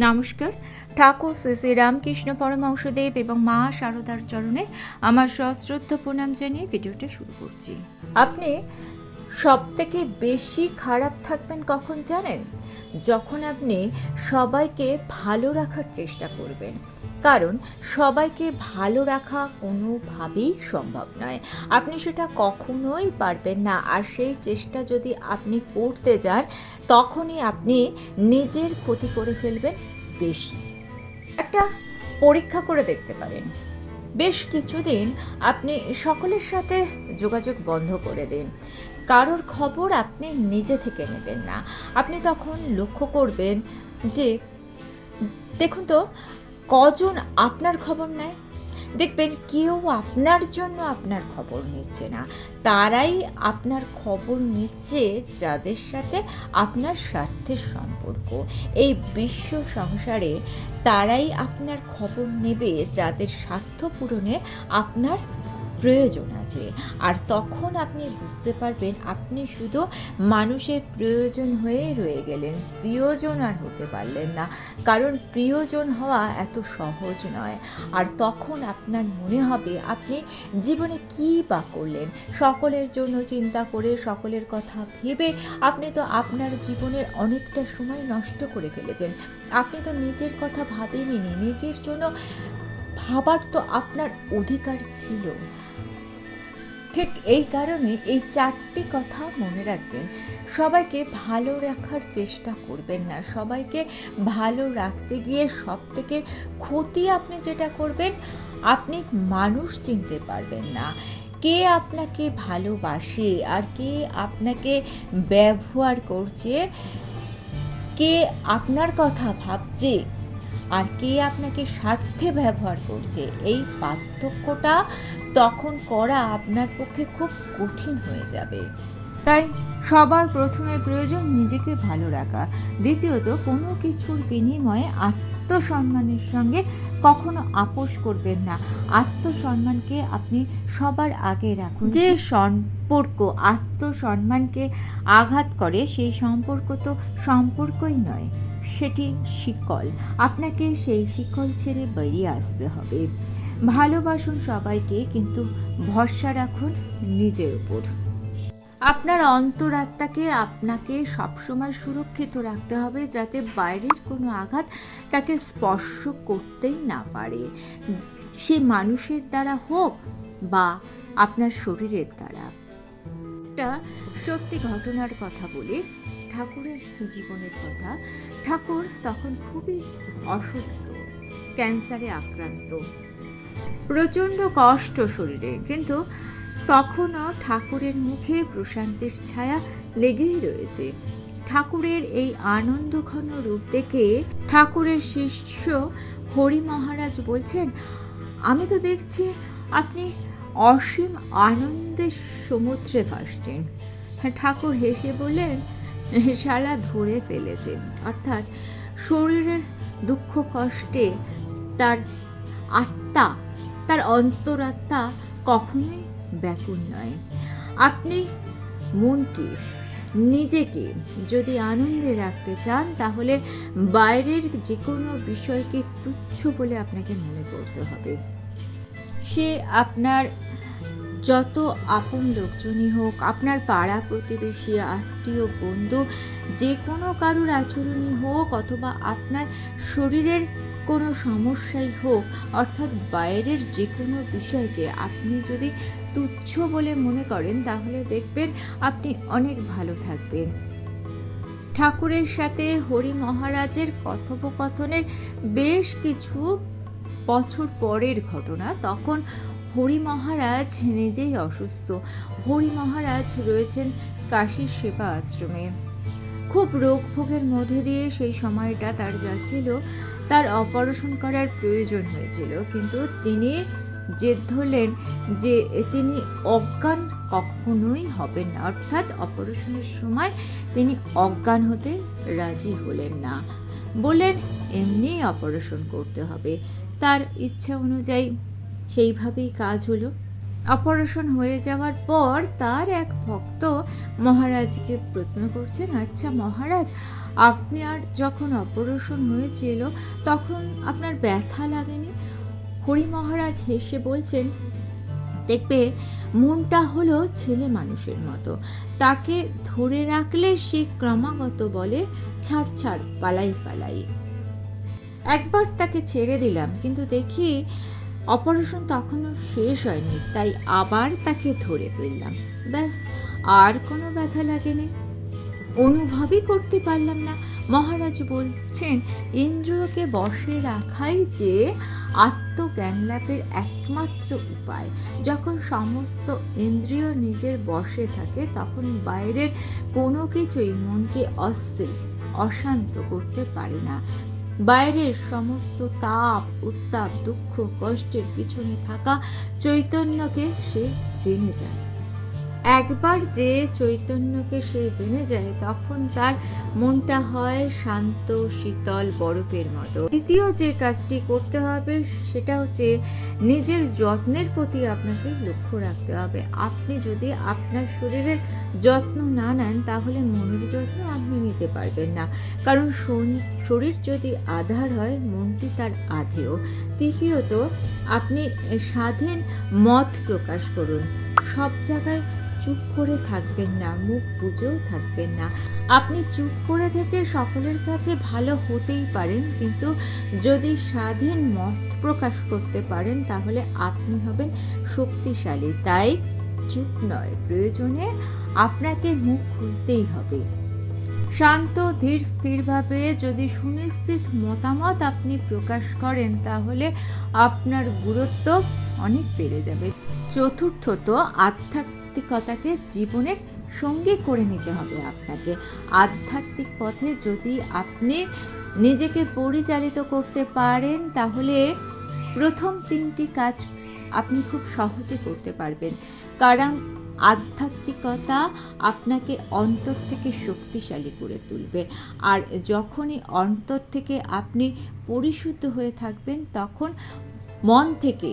নমস্কার। ঠাকুর শ্রী শ্রী রামকৃষ্ণ পরমহংসদেব এবং মা শারদার চরণে আমার সশ্রদ্ধ প্রণাম জানিয়ে ভিডিওটা শুরু করছি। আপনি সবথেকে বেশি খারাপ থাকবেন কখন জানেন? যখন আপনি সবাইকে ভালো রাখার চেষ্টা করবেন, কারণ সবাইকে ভালো রাখা কোনোভাবেই সম্ভব নয়। আপনি সেটা কখনোই পারবেন না, আর সেই চেষ্টা যদি আপনি করতে যান তখনই আপনি নিজের ক্ষতি করে ফেলবেন বেশি। একটা পরীক্ষা করে দেখতে পারেন। বেশ কিছুদিন আপনি সকলের সাথে যোগাযোগ বন্ধ করে দিন। কারোর খবর আপনি নিজে থেকে নেবেন না। আপনি তখন লক্ষ্য করবেন যে দেখুন তো কজন আপনার খবর নেয়। দেখবেন কেউ আপনার জন্য আপনার খবর নিচ্ছে না, তারাই আপনার খবর নিচ্ছে যাদের সাথে আপনার স্বার্থের সম্পর্ক। এই বিশ্ব সংসারে তারাই আপনার খবর নেবে যাদের স্বার্থ পূরণে আপনার প্রয়োজন আছে। আর তখন আপনি বুঝতে পারবেন আপনি শুধু মানুষের প্রয়োজন হয়েই রয়ে গেলেন, প্রিয়জন আর হতে পারলেন না। কারণ প্রিয়জন হওয়া এত সহজ নয়। আর তখন আপনার মনে হবে আপনি জীবনে কী বা করলেন। সকলের জন্য চিন্তা করে, সকলের কথা ভেবে আপনি তো আপনার জীবনের অনেকটা সময় নষ্ট করে ফেলেছেন। আপনি তো নিজের কথা ভাবেনই, নিজের জন্য ভাবার তো আপনার অধিকার ছিল। ঠিক এই কারণে এই 4টি কথা মনে রাখবেন। সবাইকে ভালো রাখার চেষ্টা করবেন না। সবাইকে ভালো রাখতে গিয়ে সবথেকে ক্ষতি আপনি যেটা করবেন, আপনি মানুষ চিনতে পারবেন না। কে আপনাকে ভালোবাসে আর কে আপনাকে ব্যবহার করছে, কে আপনার কথা ভাবছে আর কে আপনাকে স্বার্থে ব্যবহার করছে, এই পার্থক্যটা তখন করা আপনার পক্ষে খুব কঠিন হয়ে যাবে। তাই সবার প্রথমে প্রয়োজন নিজেকে ভালো রাখা। দ্বিতীয়ত, কোনো কিছুর বিনিময়ে আত্মসম্মানের সঙ্গে কখনো আপোষ করবেন না। আত্মসম্মানকে আপনি সবার আগে রাখুন। যে সম্পর্ক আত্মসম্মানকে আঘাত করে সেই সম্পর্ক তো সম্পর্কই নয়, সেটি শিকল। আপনাকে সেই শিকল ছেড়ে বেরিয়ে আসতে হবে। ভালোবাসুন সবাইকে, কিন্তু ভরসা রাখুন নিজের উপর। আপনার অন্তরাত্মাকে আপনাকে সবসময় সুরক্ষিত রাখতে হবে, যাতে বাইরের কোনো আঘাত তাকে স্পর্শ করতেই না পারে। সে মানুষের দ্বারা হোক বা আপনার শরীরের দ্বারা। একটা সত্যি ঘটনার কথা বলি, ঠাকুরের জীবনের কথা। ঠাকুর তখন খুবই অসুস্থ, ক্যান্সারে আক্রান্ত, প্রচণ্ড কষ্ট শরীরে, কিন্তু তখনও ঠাকুরের মুখে প্রশান্তির ছায়া লেগেই রয়েছে। ঠাকুরের এই আনন্দঘন রূপ দেখে ঠাকুরের শিষ্য হরি মহারাজ বলছেন, আমি তো দেখছি আপনি অসীম আনন্দের সমুদ্রে ভাসছেন। ঠাকুর হেসে বললেন, শালা ধরে ফেলেছে। অর্থাৎ শরীরের দুঃখ কষ্টে তার আত্মা, তার অন্তরাত্মা কখনোই ব্যাকুল নয়। আপনি মনকে, নিজেকে যদি আনন্দে রাখতে চান, তাহলে বাইরের যে কোনো বিষয়কে তুচ্ছ বলে আপনাকে মনে করতে হবে। সে আপনার যত আপন লোকজনই হোক, আপনার পাড়া প্রতিবেশী, আত্মীয়, বন্ধু, যে কোনো কারুর আচরণই হোক, অথবা আপনার শরীরের কোনো সমস্যাই হোক, অর্থাৎ বাইরের যে কোনো বিষয়কে আপনি যদি তুচ্ছ বলে মনে করেন, তাহলে দেখবেন আপনি অনেক ভালো থাকবেন। ঠাকুরের সাথে হরি মহারাজের কথোপকথনের বেশ কিছু বছর পরের ঘটনা। তখন হরি মহারাজ নিজেই অসুস্থ। হরি মহারাজ রয়েছেন কাশীর সেবা আশ্রমে। খুব রোগ ভোগের মধ্যে দিয়ে সেই সময়টা তার যাচ্ছিল। তার অপারেশন করার প্রয়োজন হয়েছিল, কিন্তু তিনি জেদ ধরলেন যে তিনি অজ্ঞান কখনোই হবেন না। অর্থাৎ অপারেশনের সময় তিনি অজ্ঞান হতে রাজি হলেন না। বললেন এমনি অপারেশন করতে হবে। তার ইচ্ছা অনুযায়ী সেইভাবেই কাজ হলো। অপারেশন হয়ে যাওয়ার পর তার এক ভক্ত মহারাজকে প্রশ্ন করছেন, আচ্ছা মহারাজ, আপনি আর যখন অপারেশন হয়েছিল তখন আপনার ব্যথা লাগেনি? হরি মহারাজ হেসে বলছেন, দেখবে মনটা হলো ছেলে মানুষের মতো, তাকে ধরে রাখলে সে ক্রমাগত বলে ছাড় ছাড়, পালাই পালাই। একবার তাকে ছেড়ে দিলাম, কিন্তু দেখি অপারেশন তখনও শেষ হয়নি, তাই আবার তাকে ধরে ফেললাম, ব্যাস, আর কোনো ব্যথা লাগেনি। অনুভবই করতে পারলাম না। মহারাজ বলছেন, ইন্দ্রিয়কে বশে রাখাই যে আত্মজ্ঞান লাভের একমাত্র উপায়। যখন সমস্ত ইন্দ্রিয় নিজের বশে থাকে তখন বাইরের কোনো কিছুই মনকে অস্থির, অশান্ত করতে পারে না। বাইরের সমস্ত তাপ, উত্তাপ, দুঃখ, কষ্টের পিছনে থাকা চৈতন্যকে সে জেনে যায়। একবার যে চৈতন্যকে সে জেনে যায় তখন তার মনটা হয় শান্ত, শীতল, বরফের মতো। দ্বিতীয় যে কাজটি করতে হবে সেটা হচ্ছে নিজের যত্নের প্রতি আপনাকে লক্ষ্য রাখতে হবে। আপনি যদি আপনার শরীরের যত্ন না নেন তাহলে মনের যত্ন আপনি নিতে পারবেন না, কারণ শরীর যদি আধার হয় মনটি তার আধেয়। তৃতীয়ত, আপনি স্বাধীন মত প্রকাশ করুন। সব জায়গায় চুপ করে থাকবেন না, মুখ বুজেও থাকবেন না। আপনি চুপ করে থেকে সকলের কাছে ভালো হতেই পারেন, কিন্তু যদি স্বাধীন মত প্রকাশ করতে পারেন তাহলে আপনি হবেন শক্তিশালী। তাই চুপ নয়, প্রয়োজনে আপনাকে মুখ খুলতেই হবে। শান্ত, ধীর, স্থিরভাবে যদি সুনিশ্চিত মতামত আপনি প্রকাশ করেন তাহলে আপনার গুরুত্ব অনেক বেড়ে যাবে। চতুর্থত, আধ্যাত্মিকতাকে জীবনের সঙ্গী করে নিতে হবে আপনাকে। আধ্যাত্মিক পথে যদি আপনি নিজেকে পরিচালিত করতে পারেন তাহলে প্রথম 3টি কাজ আপনি খুব সহজে করতে পারবেন, কারণ আধ্যাত্মিকতা আপনাকে অন্তর থেকে শক্তিশালী করে তুলবে। আর যখনই অন্তর থেকে আপনি পরিশুদ্ধ হয়ে থাকবেন তখন মন থেকে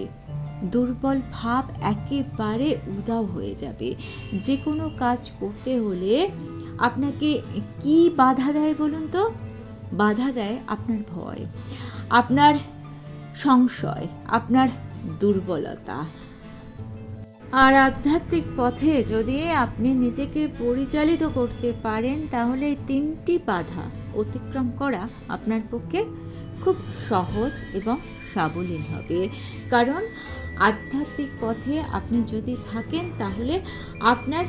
দুর্বল ভাব একেবারে উধাও হয়ে যাবে। যে কোনো কাজ করতে হলে আপনাকে কি বাধা দেয় বলুন তো? বাধা দেয় আপনার ভয়, আপনার সংশয়, আপনার দুর্বলতা। আর আধ্যাত্মিক পথে যদি আপনি নিজেকে পরিচালিত করতে পারেন তাহলে 3টি বাধা অতিক্রম করা আপনার পক্ষে খুব সহজ এবং সাবলীল হবে। কারণ আধ্যাত্মিক পথে আপনি যদি থাকেন তাহলে আপনার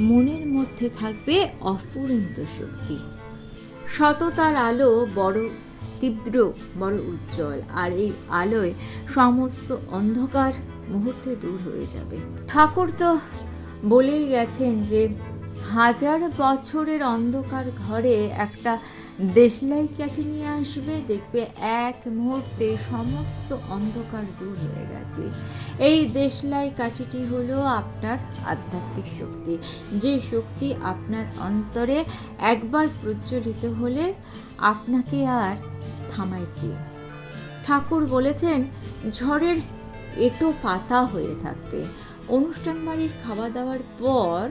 মনের মধ্যে থাকবে অফুরন্ত শক্তি। সততার আলো বড় তীব্র, বড় উজ্জ্বল, আর এই আলোয় সমস্ত অন্ধকার মুহূর্তে দূর হয়ে যাবে। ঠাকুর তো বলেই গেছেন যে 1000 বছরের অন্ধকার ঘরে একটা দেশলাই কাঠি নিয়ে আসবে, দেখবে এক মুহূর্তে সমস্ত অন্ধকার দূর হয়ে গেছে। এই দেশলাই কাঠিটি হলো আপনার আধ্যাত্মিক শক্তি, যে শক্তি আপনার অন্তরে একবার প্রজ্বলিত হলে আপনাকে আর থামায় কে? ঠাকুর বলেছেন ঝড়ের এঁটো পাতা হয়ে থাকতে। অনুষ্ঠান বাড়ির খাওয়া দাওয়ার পর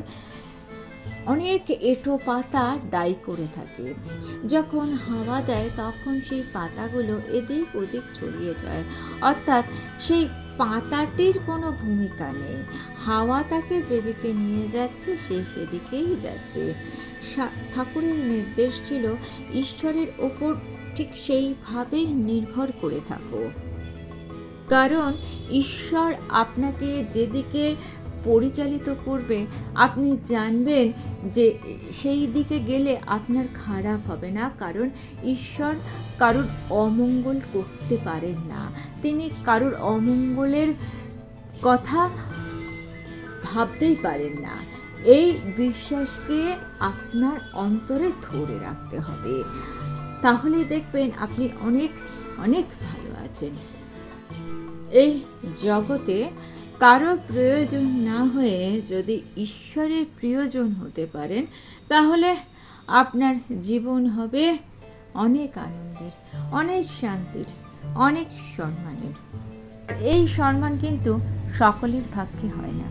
অনেক এঁটো পাতা ডাই করে থাকে। যখন হাওয়া দেয় তখন সেই পাতাগুলো এদিক ওদিক ছড়িয়ে যায়, অর্থাৎ সেই পাতাটির কোনো ভূমিকা নেই। হাওয়া তাকে যেদিকে নিয়ে যাচ্ছে সে সেদিকেই যাচ্ছে। ঠাকুরের নির্দেশ ছিল ঈশ্বরের ওপর ঠিক সেইভাবেই নির্ভর করে থাকো, কারণ ঈশ্বর আপনাকে যেদিকে পরিচালিত করবে আপনি জানবেন যে সেই দিকে গেলে আপনার খারাপ হবে না, কারণ ঈশ্বর কারুর অমঙ্গল করতে পারেন না। তিনি কারুর অমঙ্গলের কথা ভাবতেই পারেন না। এই বিশ্বাসকে আপনার অন্তরে ধরে রাখতে হবে, তাহলে দেখবেন আপনি অনেক অনেক ভালো আছেন। এই জগতে কারো প্রয়োজন না হয়ে যদি ঈশ্বরের প্রিয়জন হতে পারেন তাহলে আপনার জীবন হবে অনেক আনন্দের, অনেক শান্তির, অনেক সম্মানের। এই সম্মান কিন্তু সকলের ভাগ্যে হয় না।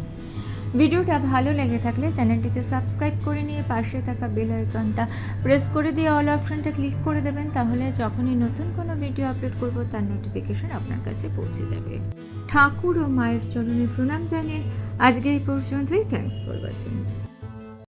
ভিডিওটা ভালো লেগে থাকলে চ্যানেলটিকে সাবস্ক্রাইব করে নিয়ে পাশে থাকা বেল আইকনটা প্রেস করে দিয়ে অল অপশনটা ক্লিক করে দেবেন, তাহলে যখনই নতুন কোনো ভিডিও আপলোড করব তার নোটিফিকেশন আপনার কাছে পৌঁছে যাবে। ঠাকুর ও মায়ের চরণে প্রণাম জানিয়ে আজকে এই পর্যন্তই। Thanks for watching.